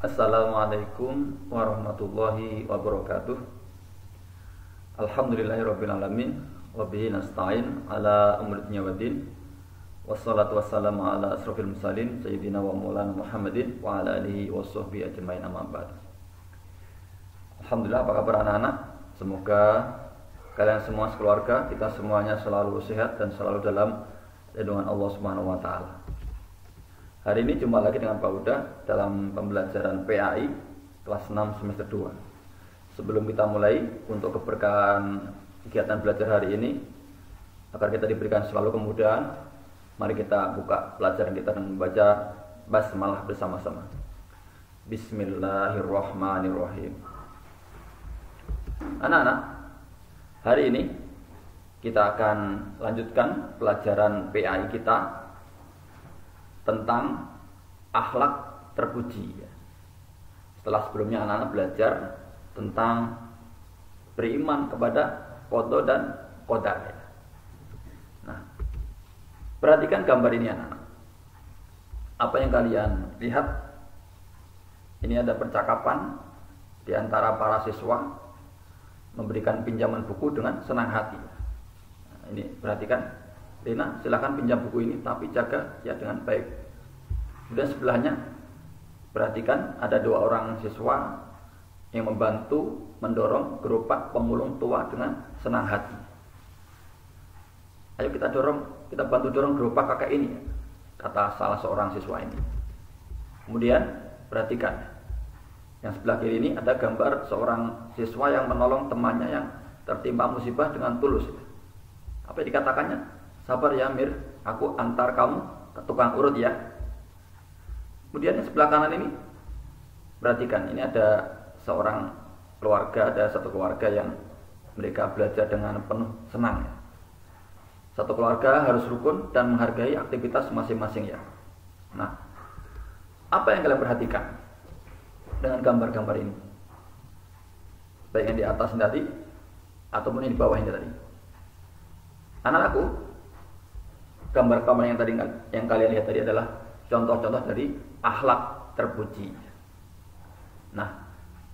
Assalamualaikum warahmatullahi wabarakatuh. Alhamdulillahirabbil alamin wa bihi nasta'in ala umuri dunya waddin. Wassalatu wassalamu ala asrofil mursalin sayyidina wa maulana Muhammadin wa ala alihi washabbihi ajmain, amma ba'd. Alhamdulillah, apa kabar anak-anak? Semoga kalian semua sekeluarga, kita semuanya selalu sehat dan selalu dalam lindungan Allah Subhanahu wa taala. Hari ini jumpa lagi dengan Pak Uda dalam pembelajaran PAI kelas 6 semester 2. Sebelum kita mulai, untuk keberkahan kegiatan belajar hari ini, agar kita diberikan selalu kemudahan, mari kita buka pelajaran kita dengan membaca basmalah bersama-sama. Bismillahirrahmanirrahim. Anak-anak, hari ini kita akan lanjutkan pelajaran PAI kita tentang akhlak terpuji. Setelah sebelumnya anak-anak belajar tentang beriman kepada qada dan qadar. Nah, perhatikan gambar ini anak-anak. Apa yang kalian lihat? Ini ada percakapan di antara para siswa memberikan pinjaman buku dengan senang hati. Nah, ini perhatikan. Rina, silakan pinjam buku ini, tapi jaga ya dengan baik. Kemudian sebelahnya, perhatikan ada dua orang siswa yang membantu mendorong gerobak pemulung tua dengan senang hati. Ayo kita bantu dorong gerobak kakek ini, kata salah seorang siswa ini. Kemudian perhatikan, yang sebelah kiri ini ada gambar seorang siswa yang menolong temannya yang tertimpa musibah dengan tulus. Apa yang dikatakannya? Sabar ya Mir, aku antar kamu ke tukang urut ya. Kemudian yang sebelah kanan ini, perhatikan, ini ada seorang keluarga, ada satu keluarga yang mereka belajar dengan penuh senang ya. Satu keluarga harus rukun dan menghargai aktivitas masing-masing ya. Nah, apa yang kalian perhatikan dengan gambar-gambar ini? Baik yang di atas ini tadi ataupun yang di bawah ini tadi. Anak-anakku, gambar-gambar yang kalian lihat tadi adalah contoh-contoh dari akhlak terpuji. Nah,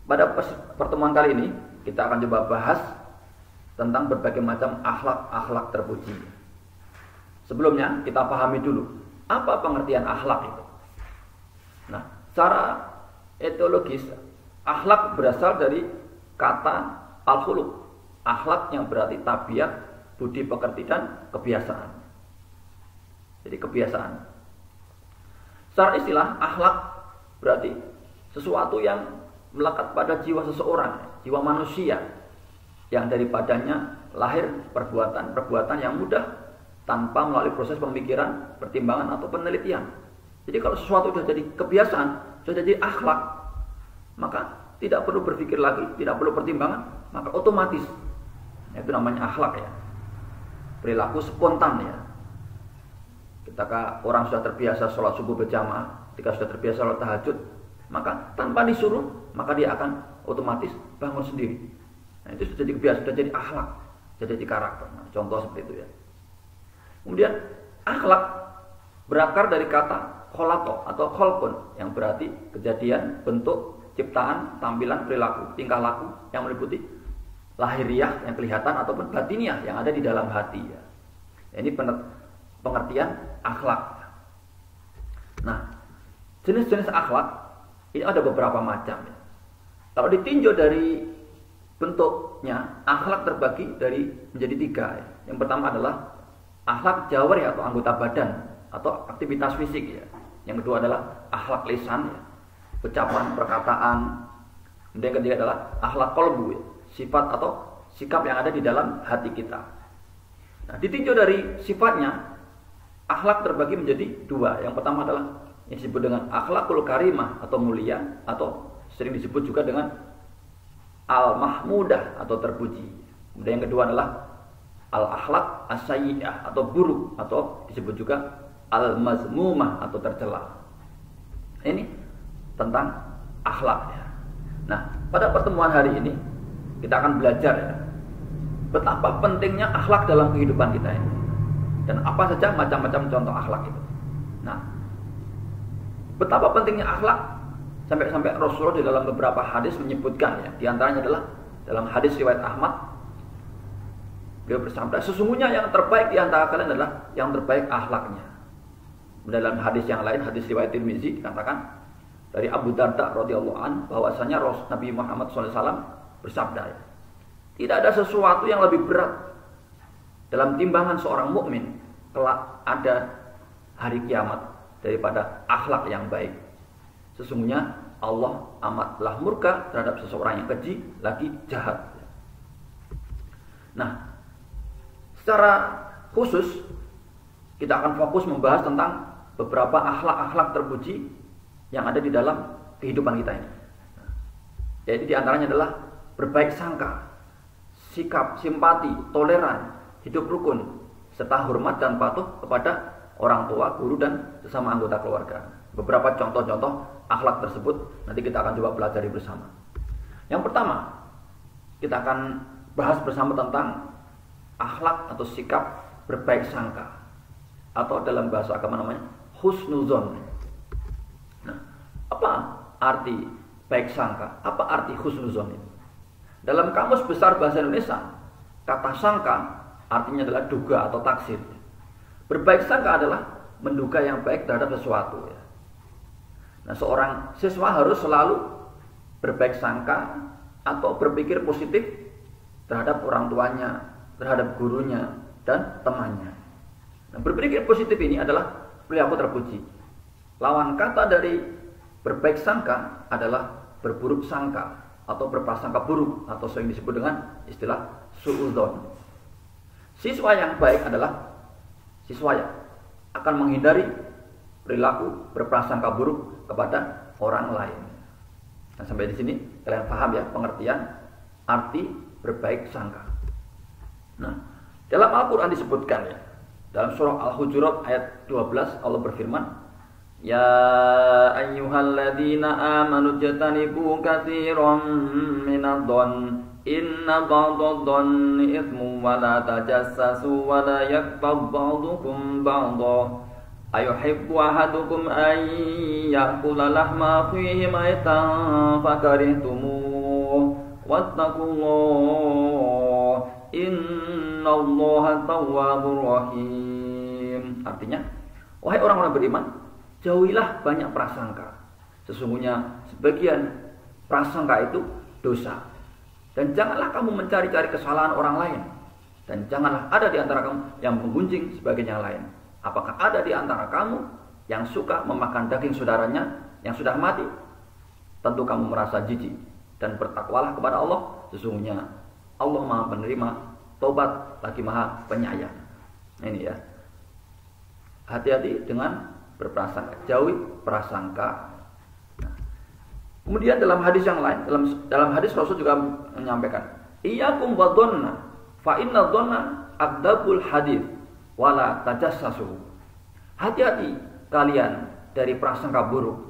pada pertemuan kali ini kita akan coba bahas tentang berbagai macam akhlak-akhlak terpuji. Sebelumnya kita pahami dulu apa pengertian akhlak itu. Nah, secara etimologis akhlak berasal dari kata al-khuluq. Akhlak yang berarti tabiat, budi pekerti dan kebiasaan. Jadi kebiasaan. Secara istilah, akhlak berarti sesuatu yang melekat pada jiwa seseorang, jiwa manusia, yang daripadanya lahir perbuatan yang mudah tanpa melalui proses pemikiran, pertimbangan atau penelitian. Jadi kalau sesuatu sudah jadi kebiasaan, sudah jadi akhlak, maka tidak perlu berpikir lagi, tidak perlu pertimbangan, maka otomatis. Itu namanya akhlak ya. Perilaku spontan ya. Ketika orang sudah terbiasa sholat subuh berjamaah, ketika sudah terbiasa sholat tahajud, maka tanpa disuruh, maka dia akan otomatis bangun sendiri. Nah, itu sudah jadi kebiasaan, sudah jadi akhlak, sudah jadi karakter. Nah, contoh seperti itu ya. Kemudian akhlak berakar dari kata kholato atau kholkun, yang berarti kejadian, bentuk, ciptaan, tampilan, perilaku, tingkah laku yang meliputi lahiriah yang kelihatan ataupun batiniah yang ada di dalam hati ya. Ini pengertian akhlak. Nah, jenis-jenis akhlak ini ada beberapa macam ya. Kalau ditinjau dari bentuknya, akhlak terbagi menjadi tiga ya. Yang pertama adalah akhlak jawari atau anggota badan atau aktivitas fisik ya. Yang kedua adalah akhlak lisan ya, ucapan, perkataan. Dan yang ketiga adalah akhlak qalbu ya, sifat atau sikap yang ada di dalam hati kita. Nah, ditinjau dari sifatnya, akhlak terbagi menjadi dua. Yang pertama adalah yang disebut dengan akhlakul karimah atau mulia, atau sering disebut juga dengan al-mahmudah atau terpuji. Kemudian yang kedua adalah al-akhlak as-sayyi'ah atau buruk, atau disebut juga al-mazmumah atau tercela. Ini tentang akhlak ya. Nah, pada pertemuan hari ini kita akan belajar ya, betapa pentingnya akhlak dalam kehidupan kita ini. Dan apa saja macam-macam contoh akhlak itu. Nah, betapa pentingnya akhlak Sampai-sampai Rasulullah di dalam beberapa hadis menyebutkan ya, di antaranya adalah dalam hadis riwayat Ahmad, beliau bersabda, sesungguhnya yang terbaik di antara kalian adalah yang terbaik akhlaknya. Dalam hadis yang lain, hadis riwayat Tirmizi dikatakan dari Abu Darda radhiyallahu an bahwasanya Nabi Muhammad SAW bersabda, ya, tidak ada sesuatu yang lebih berat dalam timbangan seorang mukmin kelak ada hari kiamat daripada akhlak yang baik. Sesungguhnya Allah amatlah murka terhadap seseorang yang keji lagi jahat. Nah, secara khusus kita akan fokus membahas tentang beberapa akhlak-akhlak terpuji yang ada di dalam kehidupan kita ini. Yaitu di antaranya adalah berbaik sangka, sikap simpati, toleran, hidup rukun, serta hormat dan patuh kepada orang tua, guru dan sesama anggota keluarga. Beberapa contoh-contoh akhlak tersebut nanti kita akan coba pelajari bersama. Yang pertama, kita akan bahas bersama tentang akhlak atau sikap berbaik sangka, atau dalam bahasa agama namanya husnuzon. Nah, apa arti baik sangka? Apa arti husnuzon ini? Dalam kamus besar bahasa Indonesia, kata sangka artinya adalah duga atau taksir. Berbaik sangka adalah menduga yang baik terhadap sesuatu. Nah, seorang siswa harus selalu berbaik sangka atau berpikir positif terhadap orang tuanya, terhadap gurunya, dan temannya. Nah, berpikir positif ini adalah perilaku terpuji. Lawan kata dari berbaik sangka adalah berburuk sangka atau berprasangka buruk, atau sering disebut dengan istilah suudzon. Siswa yang baik adalah siswa yang akan menghindari perilaku berprasangka buruk kepada orang lain. Nah, sampai di sini kalian paham ya pengertian arti berbaik sangka. Nah, dalam Al-Quran disebutkan ya, dalam surah Al-Hujurat ayat 12 Allah berfirman, ya ayyuhalladzina amanu jatanibu katsiran minadh-dhon inna ba'dadh-dhonni itsmun wa la tajassasu wa la yaghtab ba'dukum ba'dha ayuhibbu ahadukum an ya'kula lahma akhihi maytan fakarihtumuh wattaqullaha innallaha tawwabur rahim. Artinya, wahai orang-orang beriman, jauhilah banyak prasangka. Sesungguhnya sebagian prasangka itu dosa. Dan janganlah kamu mencari-cari kesalahan orang lain. Dan janganlah ada di antara kamu yang menggunjing sebagian yang lain. Apakah ada di antara kamu yang suka memakan daging saudaranya yang sudah mati? Tentu kamu merasa jijik. Dan bertakwalah kepada Allah. Sesungguhnya Allah Maha penerima tobat lagi Maha penyayang. Nah, ini ya. Hati-hati dengan berprasangka, jauhi prasangka. Nah, kemudian dalam hadis yang lain, dalam hadis Rasul juga menyampaikan, iyyakum wadhanna fa inna dhanna akdzabul hadits wala tajassasu. Hati-hati kalian dari prasangka buruk,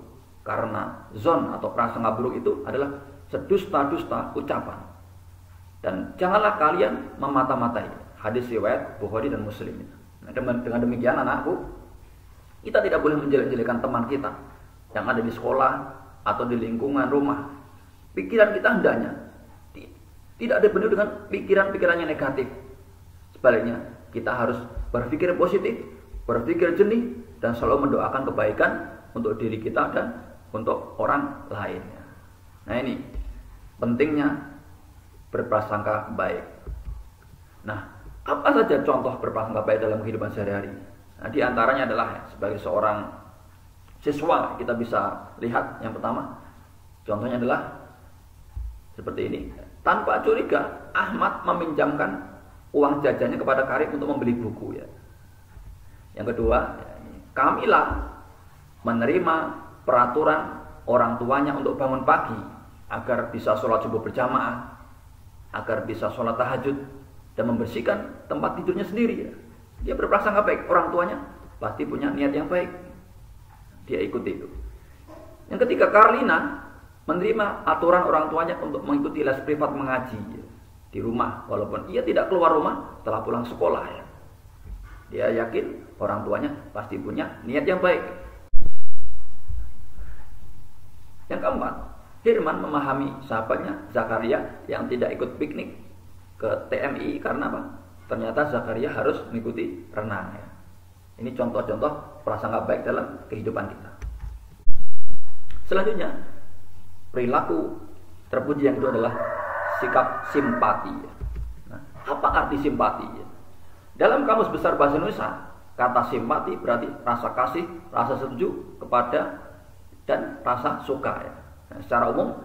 karena zon atau prasangka buruk itu adalah sedusta-dusta ucapan. Dan janganlah kalian memata-matai. Hadis riwayat Bukhari dan Muslim. Nah, dengan demikian anakku, kita tidak boleh menjelek-jelekan teman kita yang ada di sekolah atau di lingkungan rumah. Pikiran kita hendaknya tidak dipenuhi dengan pikiran-pikiran yang negatif. Sebaliknya, kita harus berpikir positif, berpikir jernih, dan selalu mendoakan kebaikan untuk diri kita dan untuk orang lain. Nah, ini pentingnya berprasangka baik. Nah, apa saja contoh berprasangka baik dalam kehidupan sehari-hari? Nah, di antaranya adalah sebagai seorang siswa kita bisa lihat yang pertama, contohnya adalah seperti ini. Tanpa curiga, Ahmad meminjamkan uang jajannya kepada Karim untuk membeli buku ya. Yang kedua, Kamila menerima peraturan orang tuanya untuk bangun pagi agar bisa sholat subuh berjamaah, agar bisa sholat tahajud dan membersihkan tempat tidurnya sendiri ya. Dia berprasangka baik, orang tuanya pasti punya niat yang baik. Dia ikuti itu. Yang ketiga, Karlina menerima aturan orang tuanya untuk mengikuti les privat mengaji ya, di rumah, walaupun ia tidak keluar rumah setelah pulang sekolah ya. Dia yakin orang tuanya pasti punya niat yang baik. Yang keempat, Firman memahami sahabatnya Zakaria yang tidak ikut piknik ke TMI karena apa? Ternyata Zakaria harus mengikuti renang ya. Ini contoh-contoh prasangka baik dalam kehidupan kita. Selanjutnya, perilaku terpuji yang kedua adalah sikap simpati. Nah, apa arti simpati? Dalam Kamus Besar Bahasa Indonesia, kata simpati berarti rasa kasih, rasa setuju kepada dan rasa suka ya. Nah, secara umum,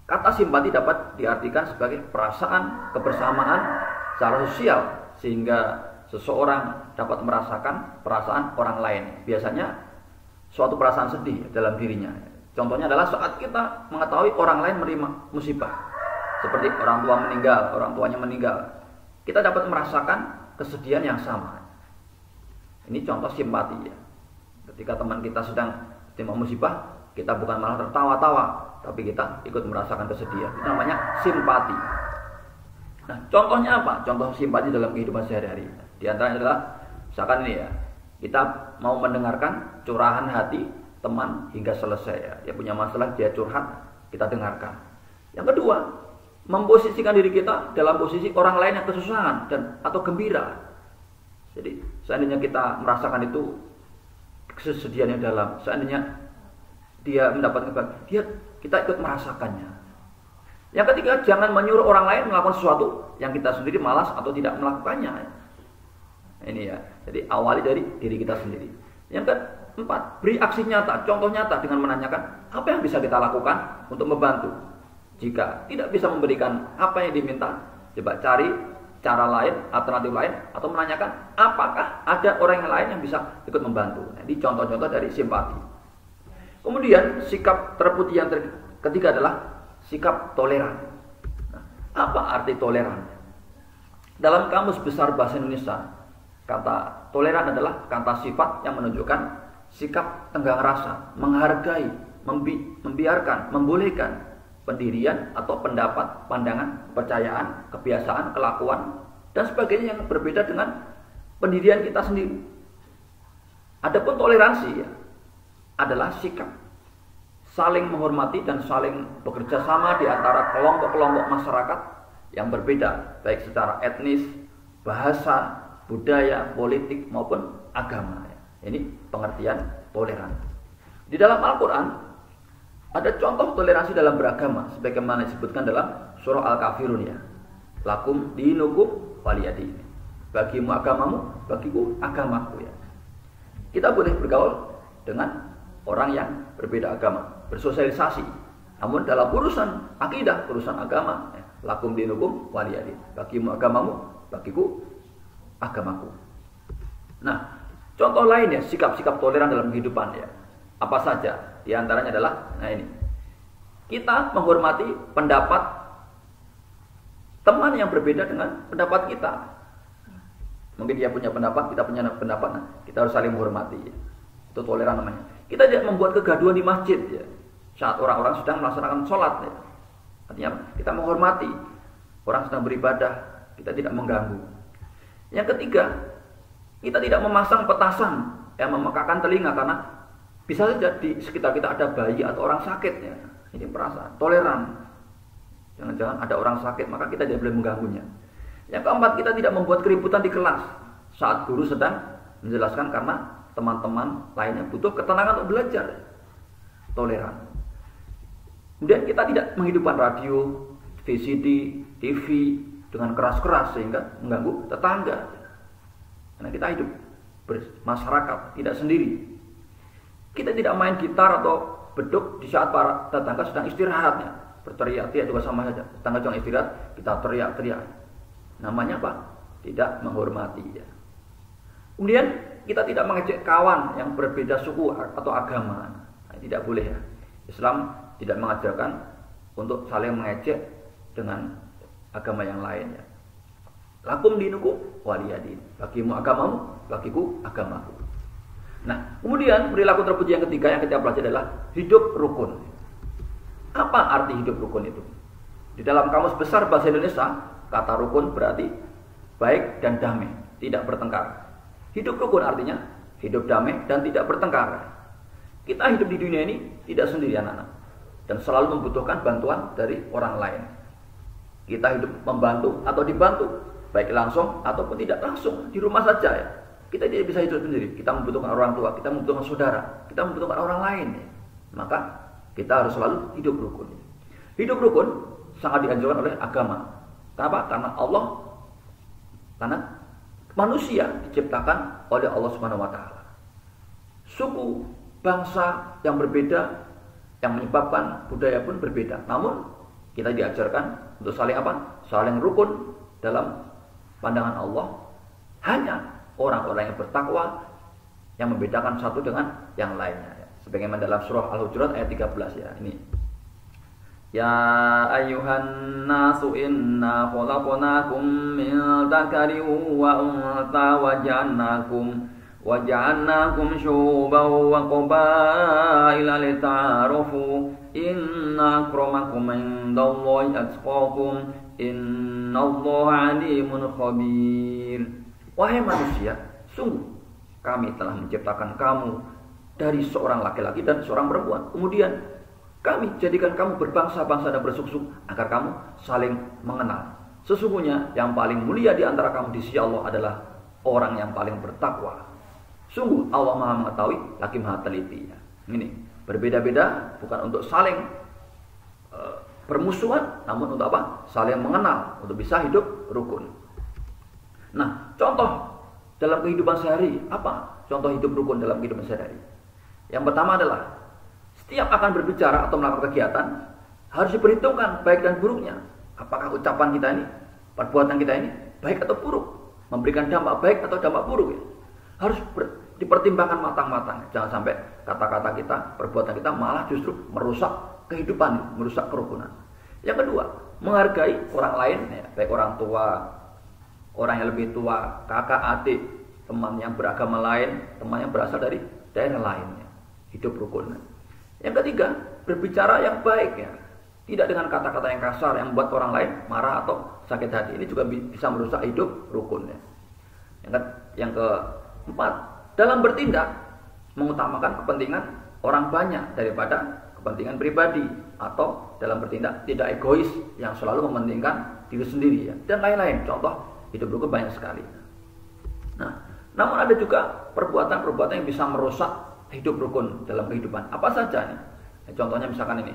kata simpati dapat diartikan sebagai perasaan kebersamaan secara sosial sehingga seseorang dapat merasakan perasaan orang lain. Biasanya suatu perasaan sedih dalam dirinya. Contohnya adalah saat kita mengetahui orang lain menerima musibah, seperti orang tua meninggal, orang tuanya meninggal, kita dapat merasakan kesedihan yang sama. Ini contoh simpati ya. Ketika teman kita sedang terima musibah, kita bukan malah tertawa-tawa, tapi kita ikut merasakan kesedihan. Itu namanya simpati. Nah, contohnya apa? Contoh simpati dalam kehidupan sehari-hari. Di antaranya adalah misalkan ini ya, kita mau mendengarkan curahan hati teman hingga selesai ya. Dia punya masalah, dia curhat, kita dengarkan. Yang kedua, memposisikan diri kita dalam posisi orang lain yang kesusahan dan atau gembira. Jadi, seandainya kita merasakan itu kesedihan yang dalam, seandainya dia mendapat kebahagiaan, kita ikut merasakannya. Yang ketiga, jangan menyuruh orang lain melakukan sesuatu yang kita sendiri malas atau tidak melakukannya. Ini ya, jadi awali dari diri kita sendiri. Yang keempat, beri aksi nyata, contoh nyata dengan menanyakan apa yang bisa kita lakukan untuk membantu. Jika tidak bisa memberikan apa yang diminta, coba cari cara lain, alternatif lain, atau menanyakan apakah ada orang yang lain yang bisa ikut membantu. Nah, ini contoh-contoh dari simpati. Kemudian sikap terpuji yang ketiga adalah sikap toleran. Nah, apa arti toleran? Dalam Kamus Besar Bahasa Indonesia, kata toleran adalah kata sifat yang menunjukkan sikap tenggang rasa, menghargai, membiarkan, membolehkan pendirian atau pendapat, pandangan, kepercayaan, kebiasaan, kelakuan, dan sebagainya yang berbeda dengan pendirian kita sendiri. Adapun toleransi ya, adalah sikap saling menghormati dan saling bekerja sama di antara kelompok-kelompok masyarakat yang berbeda, baik secara etnis, bahasa, budaya, politik maupun agama. Ini pengertian toleran. Di dalam Al-Quran ada contoh toleransi dalam beragama, sebagaimana disebutkan dalam surah Al-Kafirun ya. Lakum dinukum waliyadin. Bagimu agamamu, bagiku agamaku ya. Kita boleh bergaul dengan orang yang berbeda agama, bersosialisasi. Namun dalam urusan akidah, urusan agama, ya, lakum dinukum waliyadin. Bagimu agamamu, bagiku agamaku. Nah, contoh lainnya sikap-sikap toleran dalam kehidupan ya. Apa saja? Di antaranya adalah, nah ini, kita menghormati pendapat teman yang berbeda dengan pendapat kita. Mungkin dia punya pendapat, kita punya pendapat, nah, kita harus saling menghormati. Ya. Itu toleran namanya. Kita tidak membuat kegaduhan di masjid ya. Saat orang-orang sedang melaksanakan sholat ya. Artinya kita menghormati orang sedang beribadah, kita tidak mengganggu. Yang ketiga, kita tidak memasang petasan yang memekakan telinga karena bisa saja di sekitar kita ada bayi atau orang sakit ya. Ini perasaan toleran. Jangan-jangan ada orang sakit, maka kita tidak boleh mengganggunya. Yang keempat, kita tidak membuat keributan di kelas saat guru sedang menjelaskan karena teman-teman lainnya butuh ketenangan untuk belajar. Toleran. Kemudian kita tidak menghidupkan radio, VCD, TV dengan keras-keras sehingga mengganggu tetangga. Karena kita hidup bermasyarakat, tidak sendiri. Kita tidak main gitar atau beduk di saat para tetangga sedang istirahatnya. Berteriak-teriak juga sama saja. Tetangga sedang istirahat, kita teriak-teriak. Namanya apa? Tidak menghormati ya. Kemudian kita tidak mengejek kawan yang berbeda suku atau agama. Nah, tidak boleh ya. Islam tidak mengajarkan untuk saling mengejek dengan agama yang lainnya. Lakum dinukum waliyadin. Bagimu agamamu, bagiku agamaku. Nah, kemudian perilaku terpuji yang ketiga yang kita pelajari adalah hidup rukun. Apa arti hidup rukun itu? Di dalam Kamus Besar Bahasa Indonesia, kata rukun berarti baik dan damai, tidak bertengkar. Hidup rukun artinya hidup damai dan tidak bertengkar. Kita hidup di dunia ini tidak sendiri anak-anak. dan selalu membutuhkan bantuan dari orang lain. Kita hidup membantu atau dibantu, baik langsung ataupun tidak langsung, di rumah saja ya. Kita tidak bisa hidup sendiri. Kita membutuhkan orang tua, kita membutuhkan saudara, kita membutuhkan orang lain ya. Maka kita harus selalu hidup rukun. Hidup rukun sangat dianjurkan oleh agama. Kenapa? Karena manusia diciptakan oleh Allah Subhanahu wa taala. Suku, bangsa yang berbeda yang menyebabkan budaya pun berbeda. Namun kita diajarkan untuk saling apa? Saling rukun dalam pandangan Allah. Hanya orang-orang yang bertakwa yang membedakan satu dengan yang lainnya. Sebagaimana dalam surah Al-Hujurat ayat 13 ya. Ini. Ya ayyuhan nasu inna khalaqnakum min dzakarin wa untha wa ja'alnakum syu'uban wa qabaila lita'arafu inna akramakum indallahi atqakum innallaha 'alimun khabir. Wahai manusia, sungguh kami telah menciptakan kamu dari seorang laki-laki dan seorang perempuan. Kemudian kami jadikan kamu berbangsa-bangsa dan bersuku agar kamu saling mengenal. Sesungguhnya yang paling mulia di antara kamu di sisi Allah adalah orang yang paling bertakwa. Sungguh Allah Maha mengetahui lagi Maha teliti. Ini berbeda-beda bukan untuk saling bermusuhan, namun untuk apa? Saling mengenal, untuk bisa hidup rukun. Nah, contoh dalam kehidupan sehari apa? Contoh hidup rukun dalam kehidupan sehari. Yang pertama adalah setiap akan berbicara atau melakukan kegiatan harus diperhitungkan baik dan buruknya. Apakah ucapan kita ini, perbuatan kita ini baik atau buruk, memberikan dampak baik atau dampak buruk ya. Harus dipertimbangkan matang-matang. Jangan sampai kata-kata kita, perbuatan kita malah justru merusak kehidupan, merusak kerukunan. Yang kedua, menghargai orang lain ya, baik orang tua, orang yang lebih tua, kakak, adik, teman yang beragama lain, teman yang berasal dari daerah lainnya. Hidup rukun. Yang ketiga, berbicara yang baik ya. Tidak dengan kata-kata yang kasar yang membuat orang lain marah atau sakit hati. Ini juga bisa merusak hidup rukun ya. Yang keempat, dalam bertindak mengutamakan kepentingan orang banyak daripada kepentingan pribadi, atau dalam bertindak tidak egois yang selalu mementingkan diri sendiri ya. Dan lain-lain. Contoh hidup rukun banyak sekali. Nah, namun ada juga perbuatan-perbuatan yang bisa merusak hidup rukun dalam kehidupan. Apa saja nih? Contohnya misalkan ini,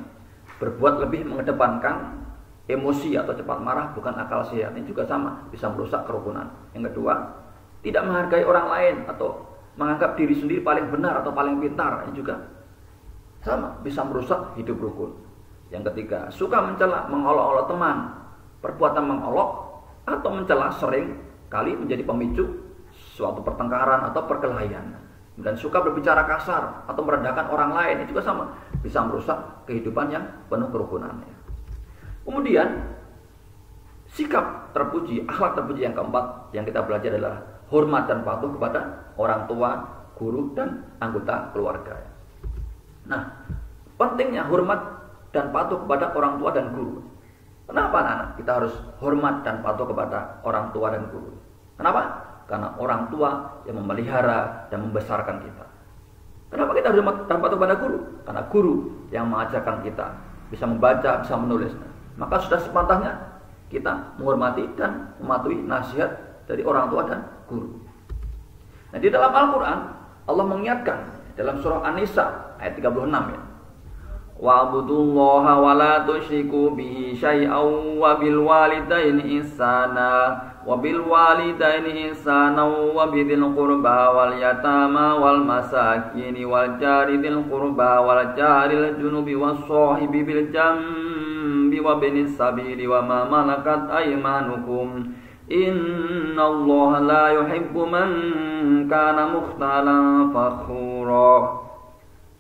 berbuat lebih mengedepankan emosi atau cepat marah bukan akal sehat. Ini juga sama, bisa merusak kerukunan. Yang kedua, tidak menghargai orang lain atau menganggap diri sendiri paling benar atau paling pintar. Ini juga sama, bisa merusak hidup rukun. Yang ketiga, suka mencela, mengolok-olok teman. Perbuatan mengolok atau mencela sering kali menjadi pemicu suatu pertengkaran atau perkelahian. Dan suka berbicara kasar atau merendahkan orang lain, itu juga sama, bisa merusak kehidupan yang penuh kerukunan. Kemudian sikap terpuji, akhlak terpuji yang keempat yang kita belajar adalah hormat dan patuh kepada orang tua, guru, dan anggota keluarga. Nah, pentingnya hormat dan patuh kepada orang tua dan guru. Kenapa anak-anak kita harus hormat dan patuh kepada orang tua dan guru? Kenapa? Karena orang tua yang memelihara dan membesarkan kita. Kenapa kita harus hormat dan patuh kepada guru? Karena guru yang mengajarkan kita bisa membaca, bisa menulis. Maka sudah sepantasnya kita menghormati dan mematuhi nasihat dari orang tua dan guru. Nah, di dalam Al-Quran Allah mengingatkan dalam surah An-Nisa ayat 36 ya. Wa'budullaha wa la tusyriku bihi syai'an wa bil walidaini ihsana wa bil walidaini ihsana wa bidzil qurba wal yatama wal masakin wal jari dzil qurba wal jaril junubi was sahibi bil jambi wa binis sabili wa ma malakat aymanukum innallaha la yuhibbu man kana mukhtalan fakhura.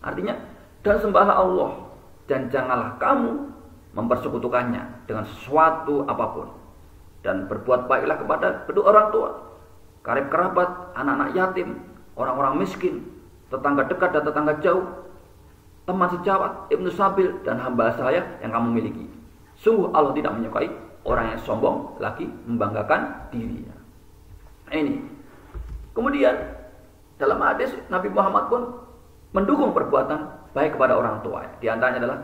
Artinya, dan sembahlah Allah dan janganlah kamu mempersekutukannya dengan sesuatu apapun, dan berbuat baiklah kepada kedua orang tua, karib kerabat, anak-anak yatim, orang-orang miskin, tetangga dekat dan tetangga jauh, teman sejawat, ibnu sabil, dan hamba saya yang kamu miliki. Sungguh Allah tidak menyukai orang yang sombong lagi membanggakan dirinya. Ini. Kemudian dalam hadis Nabi Muhammad pun mendukung perbuatan baik kepada orang tua. Di antaranya adalah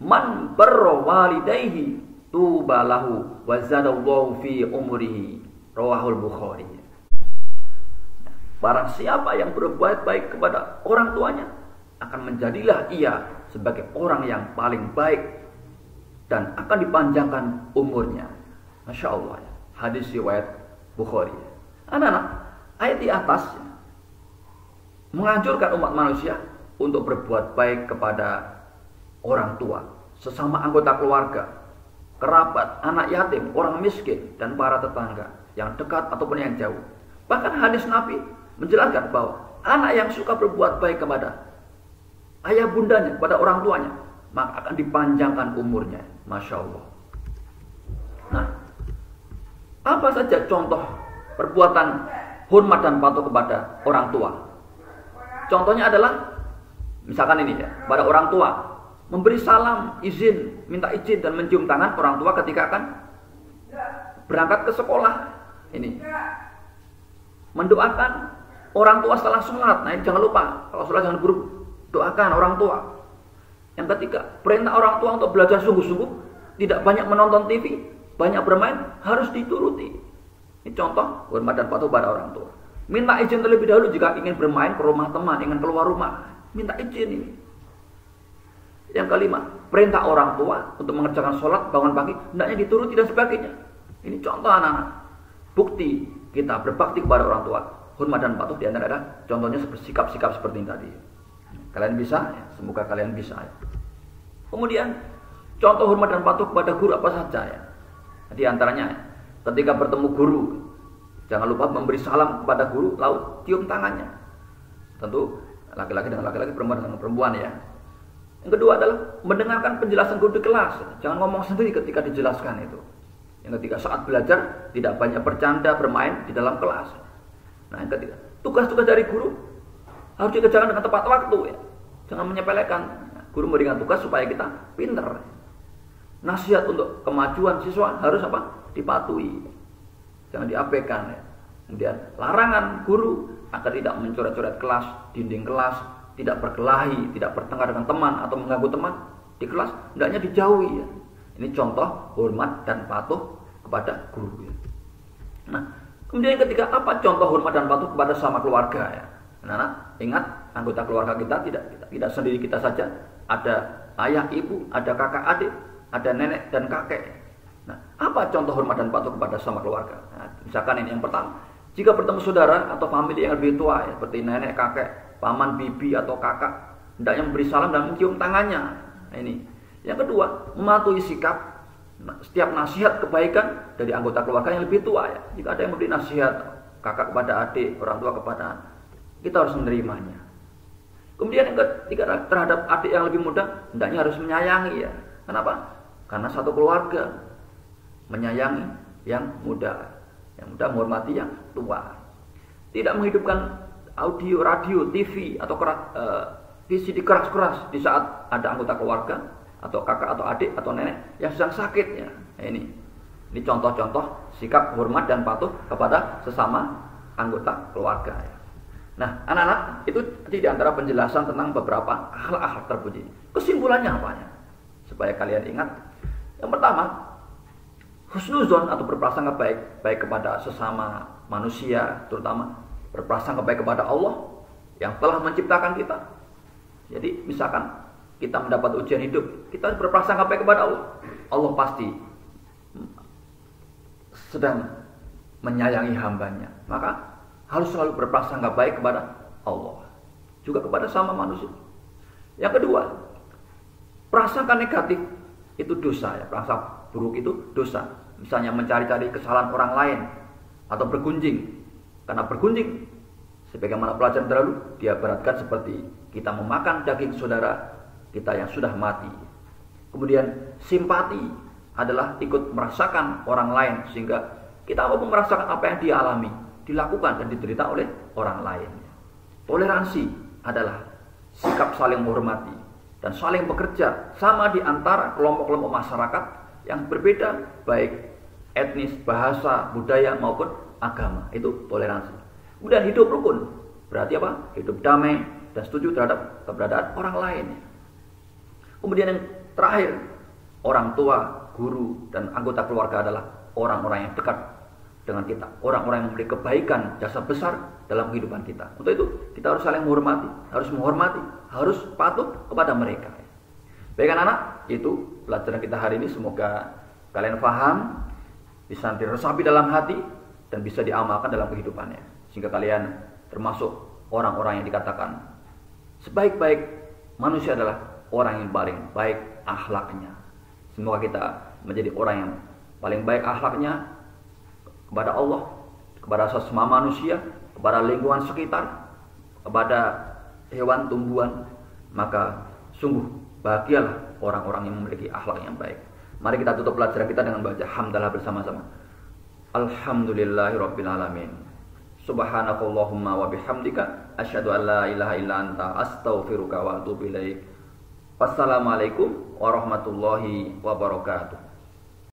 Man barra walidayhi tuba lahu wa zadallahu fi umrihi. Rawahul Bukhari. Barang siapa yang berbuat baik kepada orang tuanya, akan menjadilah ia sebagai orang yang paling baik dan akan dipanjangkan umurnya. Masya Allah. Hadis riwayat Bukhari. Anak-anak, ayat di atas menganjurkan umat manusia untuk berbuat baik kepada orang tua, sesama anggota keluarga, kerabat, anak yatim, orang miskin, dan para tetangga yang dekat ataupun yang jauh. Bahkan hadis Nabi menjelaskan bahwa anak yang suka berbuat baik kepada ayah bundanya, kepada orang tuanya, maka akan dipanjangkan umurnya. Masya Allah. Nah, apa saja contoh perbuatan hormat dan patuh kepada orang tua? Contohnya adalah, misalkan ini ya, pada orang tua, memberi salam, izin, minta izin dan mencium tangan orang tua ketika akan berangkat ke sekolah. Ini mendoakan orang tua setelah sholat. Nah ini jangan lupa, kalau sholat jangan buru, doakan orang tua. Yang ketiga, perintah orang tua untuk belajar sungguh-sungguh, tidak banyak menonton TV, banyak bermain, harus dituruti. Ini contoh hormat dan patuh pada orang tua. Minta izin terlebih dahulu jika ingin bermain ke rumah teman, ingin keluar rumah, minta izin ini. Yang kelima, perintah orang tua untuk mengerjakan sholat, bangun pagi, hendaknya dituruti dan sebagainya. Ini contoh anak-anak. Bukti kita berbakti kepada orang tua, hormat dan patuh di antara adalah contohnya sikap-sikap seperti ini tadi. Kalian bisa? Ya? Semoga kalian bisa. Ya. Kemudian, contoh hormat dan patuh kepada guru apa saja ya. Di antaranya, ketika bertemu guru, jangan lupa memberi salam kepada guru, lalu cium tangannya. Tentu laki-laki dengan laki-laki, perempuan dengan perempuan ya. Yang kedua adalah mendengarkan penjelasan guru di kelas. Jangan ngomong sendiri ketika dijelaskan itu. Yang ketiga, saat belajar tidak banyak bercanda, bermain di dalam kelas. Nah, yang ketiga, tugas-tugas dari guru harus dikerjakan dengan tepat waktu ya. Jangan menyepelekan. Guru memberikan tugas supaya kita pinter. Nasihat untuk kemajuan siswa harus apa? Dipatuhi. Jangan diabaikan ya. Kemudian larangan guru agar tidak mencoret-coret kelas, dinding kelas, tidak berkelahi, tidak bertengkar dengan teman atau mengganggu teman di kelas, hendaknya dijauhi ya. Ini contoh hormat dan patuh kepada guru ya. Nah, kemudian yang ketiga, apa contoh hormat dan patuh kepada sama keluarga ya? Nah, ingat, anggota keluarga kita tidak sendiri kita saja, ada ayah, ibu, ada kakak, adik, ada nenek dan kakek. Nah, apa contoh hormat dan patuh kepada sama keluarga? Nah, misalkan ini yang pertama, jika bertemu saudara atau famili yang lebih tua ya, seperti nenek, kakek, paman, bibi atau kakak, hendaknya memberi salam dan mencium tangannya. Nah, ini. Yang kedua, mematuhi sikap setiap nasihat kebaikan dari anggota keluarga yang lebih tua ya. Jika ada yang memberi nasihat kakak kepada adik, orang tua kepada anak, kita harus menerimanya. Kemudian yang ketiga, terhadap adik yang lebih muda, hendaknya harus menyayangi ya. Kenapa? Karena satu keluarga menyayangi yang muda menghormati yang tua. Tidak menghidupkan audio, radio, TV atau VCD keras-keras di saat ada anggota keluarga atau kakak atau adik atau nenek yang sedang sakit ya. Nah, ini contoh-contoh sikap hormat dan patuh kepada sesama anggota keluarga ya. Nah, anak-anak, itu di antara penjelasan tentang beberapa akhlak-akhlak terpuji. Kesimpulannya apa ya? Supaya kalian ingat. Yang pertama, husnuzon atau berprasangka baik kepada sesama manusia, terutama berprasangka baik kepada Allah yang telah menciptakan kita. Jadi misalkan kita mendapat ujian hidup, kita berprasangka baik kepada Allah. Allah pasti sedang menyayangi hambanya. Maka harus selalu berprasangka baik kepada Allah, juga kepada sama manusia. Yang kedua, prasangka negatif itu dosa ya, prasangka buruk itu dosa. Misalnya mencari-cari kesalahan orang lain atau bergunjing. Karena bergunjing, sebagaimana pelajaran terdahulu, dia beratkan seperti kita memakan daging saudara kita yang sudah mati. Kemudian simpati adalah ikut merasakan orang lain, sehingga kita mampu merasakan apa yang dia alami, dilakukan dan diderita oleh orang lain. Toleransi adalah sikap saling menghormati dan saling bekerja sama di antara kelompok-kelompok masyarakat yang berbeda, baik etnis, bahasa, budaya maupun agama. Itu toleransi. Kemudian hidup rukun, berarti apa? Hidup damai dan setuju terhadap keberadaan orang lain. Kemudian yang terakhir, orang tua, guru, dan anggota keluarga adalah orang-orang yang dekat dengan kita, orang-orang yang memberi kebaikan, jasa besar dalam kehidupan kita. Untuk itu kita harus saling menghormati, harus patuh kepada mereka. Baik anak-anak, itu pelajaran kita hari ini. Semoga kalian paham, bisa diresapi dalam hati, dan bisa diamalkan dalam kehidupannya, sehingga kalian termasuk orang-orang yang dikatakan sebaik-baik manusia adalah orang yang paling baik akhlaknya. Semoga kita menjadi orang yang paling baik akhlaknya kepada Allah, kepada sesama manusia, kepada lingkungan sekitar, kepada hewan, tumbuhan. Maka sungguh bahagialah orang-orang yang memiliki akhlak yang baik. Mari kita tutup pelajaran kita dengan baca hamdalah bersama-sama. Alhamdulillahirabbil alamin. Subhanakallahumma wa bihamdika asyhadu an la ilaha illa anta astaghfiruka wa atubu ilaik. Wassalamualaikum warahmatullahi wabarakatuh.